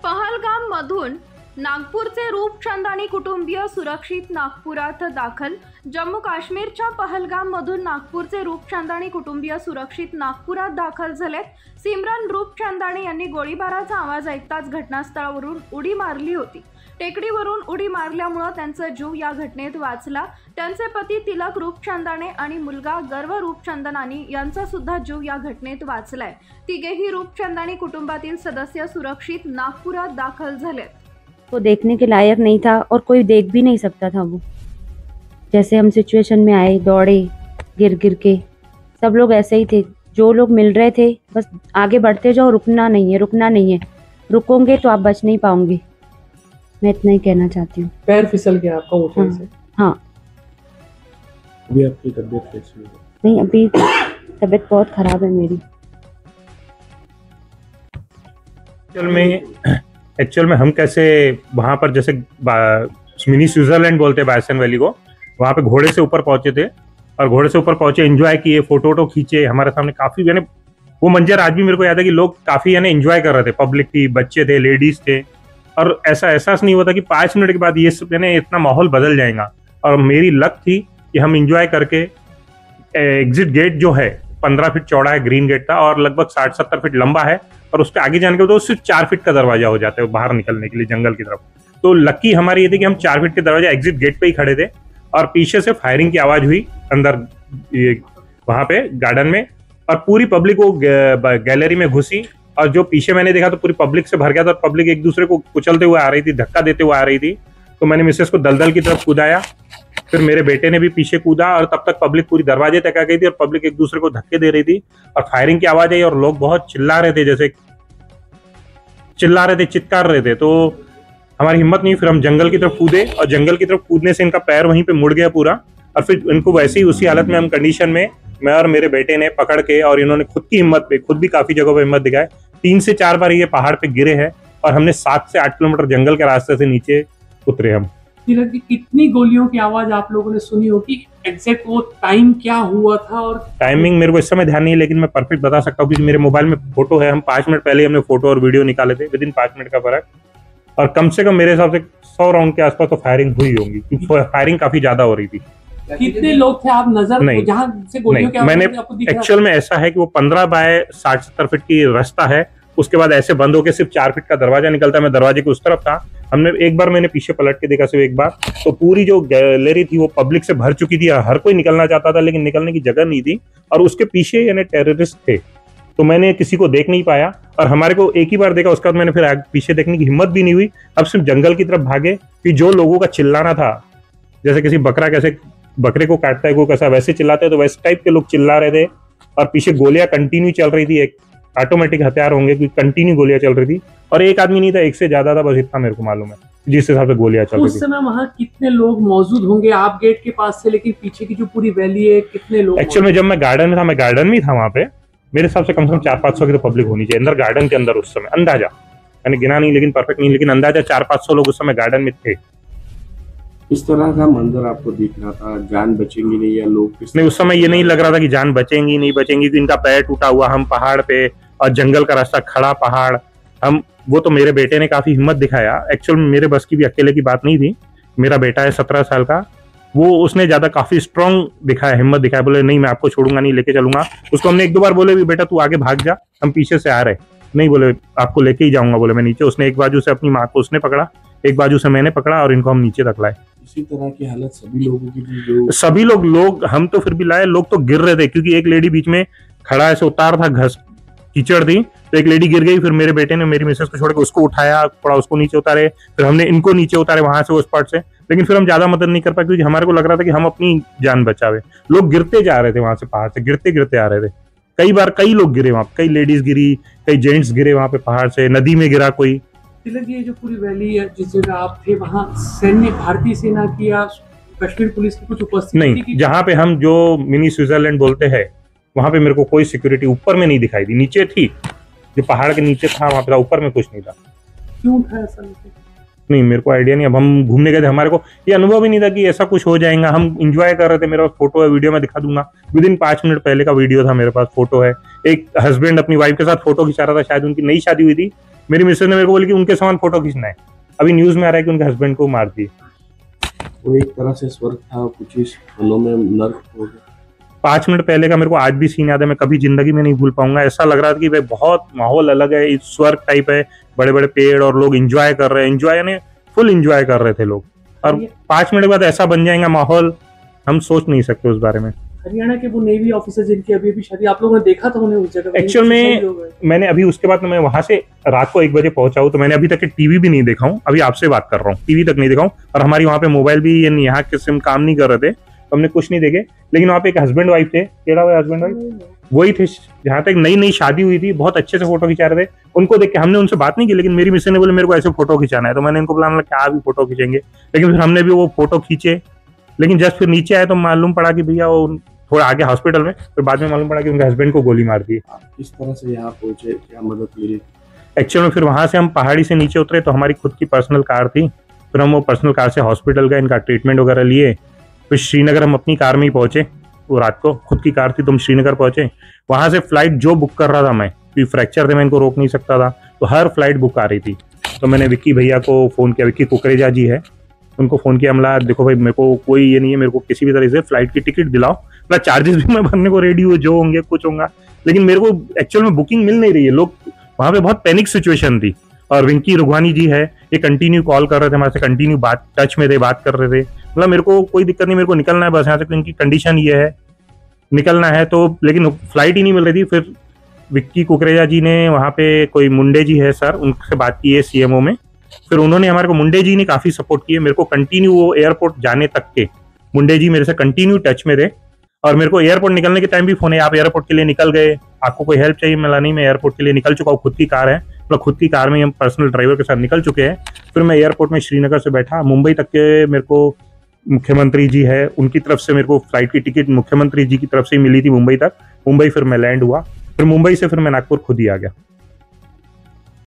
पहलगाम मधून नागपूरचे रूपचंदानी कुटुंबीय सुरक्षित नागपुरात दाखल। जम्मू काश्मीरच्या पहलगाम मधून नागपूरचे रूपचंदानी कुटुंबीय सुरक्षित नागपुरात दाखल झालेत। सिमरन रूपचंदानी यांनी गोळीबाराचा आवाज ऐकताच घटनास्थळावरून उडी मारली होती। टेकडीवरून उडी मारल्यामुळे त्यांचा जीव या घटनेत वाचला। त्यांचे पती तिलक रूपचंदानी आणि मुलगा गर्व रूपचंदानी यांचा सुद्धा जीव या घटनेत वाचलाय। तिघेही रूपचंदानी कुटुंबातील सदस्य सुरक्षित नागपुरात दाखल झालेत। वो देखने के लायक नहीं था और कोई देख भी नहीं सकता था। वो जैसे हम सिचुएशन में आए, दौड़े गिर गिर के, सब लोग ऐसे ही थे। जो लोग मिल रहे थे बस आगे बढ़ते जाओ, रुकना नहीं है, रुकना नहीं है। रुकोगे तो आप बच नहीं पाओगे। मैं इतना ही कहना चाहती हूँ। पैर फिसल गया आपका ऊपर से? हाँ। अभी आपकी तबीयत कैसी है? नहीं, अभी तबीयत बहुत खराब है मेरी। एक्चुअल में हम कैसे वहाँ पर जैसे मिनी स्विट्जरलैंड बोलते हैं बायसन वैली को, वहाँ पे घोड़े से ऊपर पहुंचे थे और घोड़े से ऊपर पहुंचे, एंजॉय किए, फोटो खींचे। हमारे सामने काफी यानी वो मंजर आज भी मेरे को याद है कि लोग काफी यानी एंजॉय कर रहे थे। पब्लिक थी, बच्चे थे, लेडीज थे, और ऐसा एहसास नहीं होता कि 5 मिनट के बाद ये सब यानी इतना माहौल बदल जाएगा। और मेरी लक थी कि हम एंजॉय करके एग्जिट गेट जो है 15 फीट चौड़ा है, ग्रीन गेट था, और लगभग 60-70 फीट लंबा है, और उसके आगे जाने के बाद सिर्फ 4 फीट का दरवाजा हो जाता है बाहर निकलने के लिए जंगल की तरफ। तो लकी हमारी ये थी कि हम 4 फीट के दरवाजा एग्जिट गेट पे ही खड़े थे, और पीछे से फायरिंग की आवाज हुई अंदर वहां पे गार्डन में, और पूरी पब्लिक वो गैलरी में घुसी, और जो पीछे मैंने देखा तो पूरी पब्लिक से भर गया था, और पब्लिक एक दूसरे को कुचलते हुए आ रही थी, धक्का देते हुए आ रही थी। तो मैंने मिसेस को दलदल की तरफ कूदाया, फिर मेरे बेटे ने भी पीछे कूदा, और तब तक पब्लिक पूरी दरवाजे तक आ गई थी, और पब्लिक एक दूसरे को धक्के दे रही थी, और फायरिंग की आवाज आई, और लोग बहुत चिल्ला रहे थे, जैसे चिल्ला रहे थे, चित्कार रहे थे। तो हमारी हिम्मत नहीं, फिर हम जंगल की तरफ कूदे, और जंगल की तरफ कूदने से इनका पैर वहीं पे मुड़ गया पूरा, और फिर इनको वैसे ही उसी हालत में हम कंडीशन में मैं और मेरे बेटे ने पकड़ के, और इन्होंने खुद की हिम्मत पे, खुद भी काफी जगहों पे हिम्मत दिखाए, 3 से 4 बार ये पहाड़ पे गिरे हैं, और हमने 7 से 8 किलोमीटर जंगल के रास्ते से नीचे उतरे हम। तिलक जी, कितनी गोलियों की आवाज आप लोगों ने सुनी होगी? एग्जैक्ट वो टाइम क्या हुआ था? और टाइमिंग मेरे को इस समय ध्यान नहीं है, लेकिन मैं परफेक्ट बता सकता हूँ क्योंकि मेरे मोबाइल में फोटो है। हम 5 मिनट पहले हमने फोटो और वीडियो निकाले थे, विदिन 5 मिनट का फर्क, और कम से कम मेरे हिसाब से 100 राउंड के आसपास तो फायरिंग हुई होगी, क्योंकि फायरिंग काफी ज्यादा हो रही थी। कितने लोग थे? आप नजर नहीं, जहाँ से गोलियों की आवाज मैंने आपको दिख रहा एक्चुअल में ऐसा है कि वो 15 बाय 60-70 फीट की रास्ता है, उसके बाद ऐसे बंद होकर सिर्फ 4 फीट का दरवाजा निकलता है। मैं दरवाजे के उस तरफ था, हमने एक बार मैंने पीछे पलट के देखा, सिर्फ एक बार, तो पूरी जो गैलरी थी वो पब्लिक से भर चुकी थी, हर कोई निकलना चाहता था, लेकिन निकलने की जगह नहीं थी, और उसके पीछे यानी टेररिस्ट थे, तो मैंने किसी को देख नहीं पाया, और हमारे को एक ही बार देखा, उसके बाद मैंने फिर पीछे देखने की हिम्मत भी नहीं हुई। अब सिर्फ जंगल की तरफ भागे कि जो लोगों का चिल्लाना था, जैसे किसी बकरा कैसे बकरे को काटता है, कोई कैसा वैसे चिल्लाते, तो वैसे टाइप के लोग चिल्ला रहे थे, और पीछे गोलियां कंटिन्यू चल रही थी। एक ऑटोमेटिक हथियार होंगे क्योंकि कंटिन्यू गोलियां चल रही थी, और एक आदमी नहीं था, एक से ज्यादा था, बस इतना मेरे को मालूम है जिस हिसाब से गोलियां चल रही थी। उस समय वहाँ कितने लोग मौजूद होंगे? आप गेट के पास से, लेकिन पीछे की जो पूरी वैली है, कितने लोग? एक्चुअल में जब मैं गार्डन में था, मैं गार्डन में था, वहाँ पे मेरे हिसाब से कम 400-500 की तो पब्लिक होनी चाहिए अंदर गार्डन के अंदर उस समय, अंदाजा, मैंने गिना नहीं, लेकिन परफेक्ट नहीं, लेकिन अंदाजा 400-500 लोग उस समय गार्डन में थे। इस तरह का मंजर आपको दिख रहा था, जान बचेंगी नहीं या लोग नहीं, उस समय ये नहीं लग रहा था कि जान बचेंगी नहीं बचेंगी, क्योंकि इनका पैर टूटा हुआ, हम पहाड़ पे, और जंगल का रास्ता, खड़ा पहाड़, हम वो तो मेरे बेटे ने काफी हिम्मत दिखाया। एक्चुअल में मेरे बस की भी अकेले की बात नहीं थी, मेरा बेटा है 17 साल का, वो उसने ज्यादा काफी स्ट्रांग दिखाया, हिम्मत दिखाया, बोले नहीं मैं आपको छोड़ूंगा नहीं, लेके चलूंगा। उसको हमने 1-2 बार बोले भी बेटा तू आगे भाग जा, हम पीछे से आ रहे, नहीं बोले आपको लेके ही जाऊंगा, बोले मैं नीचे। उसने एक बाजू से अपनी माँ को उसने पकड़ा, एक बाजू से मैंने पकड़ा, और इनको हम नीचे तक लाए। इसी तरह की हालत सभी लोगों की थी? जो सभी लोग हम तो फिर भी लाए, लोग तो गिर रहे थे, क्योंकि एक लेडी बीच में खड़ा ऐसे उतार था, घस कीचड़ थी, तो एक लेडी गिर गई, फिर मेरे बेटे ने मेरी मिसेस को छोड़ के उसको उठाया, थोड़ा उसको नीचे उतारे, फिर हमने इनको नीचे उतारे वहां से, उस पार्ट से, लेकिन फिर हम ज्यादा मदद नहीं कर पाए, क्योंकि हमारे को लग रहा था कि हम अपनी जान बचावे। लोग गिरते जा रहे थे वहां से, पहाड़ से गिरते गिरते आ रहे थे। कई बार कई लोग गिरे वहां, कई लेडीज गिरी, कई जेंट्स गिरे वहां पे पहाड़ से, नदी में गिरा कोई। तिलक जी, जो पूरी वैली है, जिस जगह आप थे, वहाँ सैन्य, भारतीय सेना की या कश्मीर पुलिस की कुछ उपस्थिति नहीं, जहाँ पे हम जो मिनी स्विट्जरलैंड बोलते हैं, वहां पे मेरे को कोई सिक्योरिटी ऊपर में नहीं दिखाई दी, नीचे थी, जो पहाड़ के नीचे था वहां पे था, ऊपर में कुछ नहीं था। क्यों था ऐसा? नहीं, मेरे को आइडिया नहीं। अब हम घूमने गए थे, हमारे को ये अनुभव ही नहीं था कि ऐसा कुछ हो जाएगा। हम इंजॉय कर रहे थे, मेरे पास फोटो है, वीडियो में दिखा दूंगा, विदिन 5 मिनट पहले का वीडियो था, मेरे पास फोटो है। एक हस्बैंड अपनी वाइफ के साथ फोटो खिंचा रहा था, शायद उनकी नई शादी हुई थी, मेरी मिसेज ने मेरे को बोली कि उनके सामान फोटो खींचना है। अभी न्यूज में आ रहा है कि उनके हस्बैंड को मार दिए। वो एक तरह से स्वर्ग था, कुछ इस पलों में नर्क हो गया। 5 मिनट पहले का मेरे को आज भी सीन याद है, मैं कभी जिंदगी में नहीं भूल पाऊंगा। ऐसा लग रहा था कि भाई बहुत माहौल अलग है, स्वर्ग टाइप है, बड़े बड़े पेड़ और लोग एंजॉय कर रहे हैं, एंजॉय यानी फुल एंजॉय कर रहे थे लोग। और 5 मिनट बाद ऐसा बन जाएगा माहौल, हम सोच नहीं सकते उस बारे में। हरियाणा के वो नेवी ऑफिसर जिनकी अभी शादी आप लोगों ने देखा था उन्हें उस जगह एक्चुअल में मैंने अभी उसके बाद मैं वहां से रात को 1 बजे पहुंचा हूँ, तो मैंने अभी तक टीवी भी नहीं देखा हूँ। अभी आपसे बात कर रहा हूँ, टीवी तक नहीं देखा हूँ। और हमारी वहाँ पे मोबाइल भी यहाँ के सिम काम नहीं कर रहे थे, तो हमने कुछ नहीं देखे। लेकिन वहाँ पे एक हस्बैंड वाइफ थे, केड़ा हुआ हस्बैंड वाइफ वही थे, जहाँ तक नई नई शादी हुई थी, बहुत अच्छे से फोटो खिंचा रहे थे। उनको देख के हमने उनसे बात नहीं की, लेकिन मेरी मिसेज ने बोले मेरे को ऐसे फोटो खिंचाना है, तो मैंने इनको बोला क्या भी फोटो खींचेंगे। लेकिन फिर हमने भी वो फोटो खींचे, लेकिन जस्ट फिर नीचे आए तो मालूम पड़ा कि भैया वो थोड़ा आगे हॉस्पिटल में, फिर बाद में मालूम पड़ा कि उनके हस्बैंड को गोली मार दी। किस तरह से यहाँ पहुंचे, क्या मदद मिली? एक्चुअल में फिर वहां से हम पहाड़ी से नीचे उतरे, तो हमारी खुद की पर्सनल कार थी। फिर हम वो पर्सनल कार से हॉस्पिटल गए, इनका ट्रीटमेंट वगैरह लिए। फिर श्रीनगर हम अपनी कार में ही पहुंचे, वो रात को खुद की कार थी तो हम श्रीनगर पहुंचे। वहां से फ्लाइट जो बुक कर रहा था मैं, क्योंकि फ्रैक्चर थे, मैं इनको रोक नहीं सकता था, तो हर फ्लाइट बुक आ रही थी। तो मैंने विक्की भैया को फ़ोन किया, विक्की कुकरेजा जी है, उनको फ़ोन किया। हमला देखो भाई, मेरे को कोई ये नहीं है, मेरे को किसी भी तरह से फ्लाइट की टिकट दिलाओ, मतलब चार्जेस भी मैं भरने को रेडी हूँ, जो होंगे कुछ होगा। लेकिन मेरे को एक्चुअल में बुकिंग मिल नहीं रही है। लोग वहाँ पे बहुत पैनिक सिचुएशन थी। और विंकी रुघवानी जी है, ये कंटिन्यू कॉल कर रहे थे हमारे से, कंटिन्यू बात टच में थे, बात कर रहे थे। मतलब मेरे को कोई दिक्कत नहीं, मेरे को निकलना है बस यहाँ से, इनकी कंडीशन ये है, निकलना है। तो लेकिन फ्लाइट ही नहीं मिल रही थी। फिर विक्की कुकरेजा जी ने वहाँ पे कोई मुंडे जी है सर, उनसे बात की है सीएमओ में। फिर उन्होंने हमारे को, मुंडे जी ने काफ़ी सपोर्ट किए मेरे को, कंटिन्यू वो एयरपोर्ट जाने तक के मुंडे जी मेरे से कंटिन्यू टच में थे। और मेरे को एयरपोर्ट निकलने के टाइम भी फोन है, आप एयरपोर्ट के लिए निकल गए, आपको कोई हेल्प चाहिए? मिला नहीं, मैं एयरपोर्ट के लिए निकल चुका हूँ, खुद की कार है, मतलब खुद की कार में हम पर्सनल ड्राइवर के साथ निकल चुके हैं। फिर मैं एयरपोर्ट में श्रीनगर से बैठा, मुंबई तक के मेरे को मुख्यमंत्री जी है, उनकी तरफ से मेरे को फ्लाइट की टिकट मुख्यमंत्री जी की तरफ से ही मिली थी मुंबई तक। मुंबई फिर मैं लैंड हुआ, फिर मुंबई से फिर मैं नागपुर खुद ही आ गया।